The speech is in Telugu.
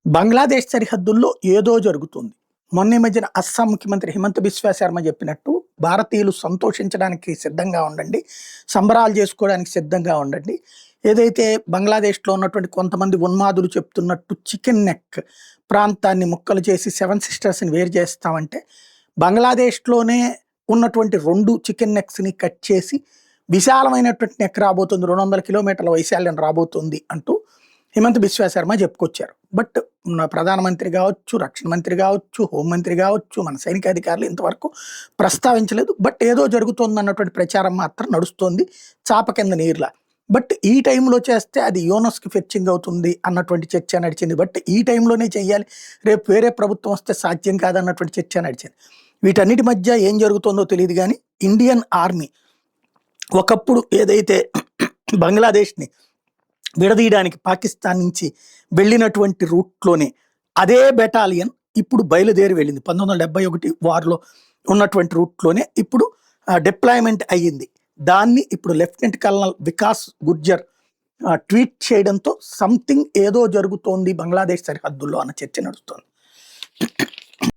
బంగ్లాదేశ్ సరిహద్దుల్లో ఏదో జరుగుతుంది. మొన్న ఈ మధ్యన అస్సాం ముఖ్యమంత్రి హిమంత బిశ్వా శర్మ చెప్పినట్టు భారతీయులు సంతోషించడానికి సిద్ధంగా ఉండండి. సంబరాలు చేసుకోవడానికి సిద్ధంగా ఉండండి. ఏదైతే బంగ్లాదేశ్‌లో ఉన్నటువంటి కొంతమంది ఉన్మాదులు చెప్తున్నట్టు చికెన్ నెక్ ప్రాంతాన్ని ముక్కలు చేసి సెవెన్ సిస్టర్స్‌ని వేరు చేస్తామంటే, బంగ్లాదేశ్‌లోనే ఉన్నటువంటి 2 చికెన్ నెక్స్‌ని కట్ చేసి విశాలమైనటువంటి నెక్ రాబోతుంది. 200 కిలోమీటర్ల వైశాల్యం రాబోతుంది అంటూ హిమంత బిశ్వా శర్మ చెప్పుకొచ్చారు. బట్ ప్రధానమంత్రి కావచ్చు, రక్షణ మంత్రి కావచ్చు, హోంమంత్రి కావచ్చు, మన సైనికాధికారులు ఇంతవరకు ప్రస్తావించలేదు. బట్ ఏదో జరుగుతోందన్నటువంటి ప్రచారం మాత్రం నడుస్తోంది చాప కింద నీరులా. బట్ ఈ టైంలో చేస్తే అది యూనస్‌కి ఫెచ్చింగ్ అవుతుంది అన్నటువంటి చర్చ నడిచింది. బట్ ఈ టైంలోనే చెయ్యాలి, రేపు వేరే ప్రభుత్వం వస్తే సాధ్యం కాదన్నటువంటి చర్చ నడిచింది. వీటన్నిటి మధ్య ఏం జరుగుతుందో తెలియదు కానీ, ఇండియన్ ఆర్మీ ఒకప్పుడు ఏదైతే బంగ్లాదేశ్‌ని విడదీయడానికి పాకిస్తాన్ నుంచి వెళ్ళినటువంటి రూట్‌లోనే అదే బెటాలియన్ ఇప్పుడు బయలుదేరి వెళ్ళింది. 1971 వార్‌లో ఉన్నటువంటి రూట్‌లోనే ఇప్పుడు డిప్లాయ్‌మెంట్ అయ్యింది. దాన్ని ఇప్పుడు lieutenant colonel Vikas Gurjar tweet చేయడంతో సంథింగ్ ఏదో జరుగుతోంది బంగ్లాదేశ్ సరిహద్దుల్లో అన్న చర్చ నడుస్తోంది.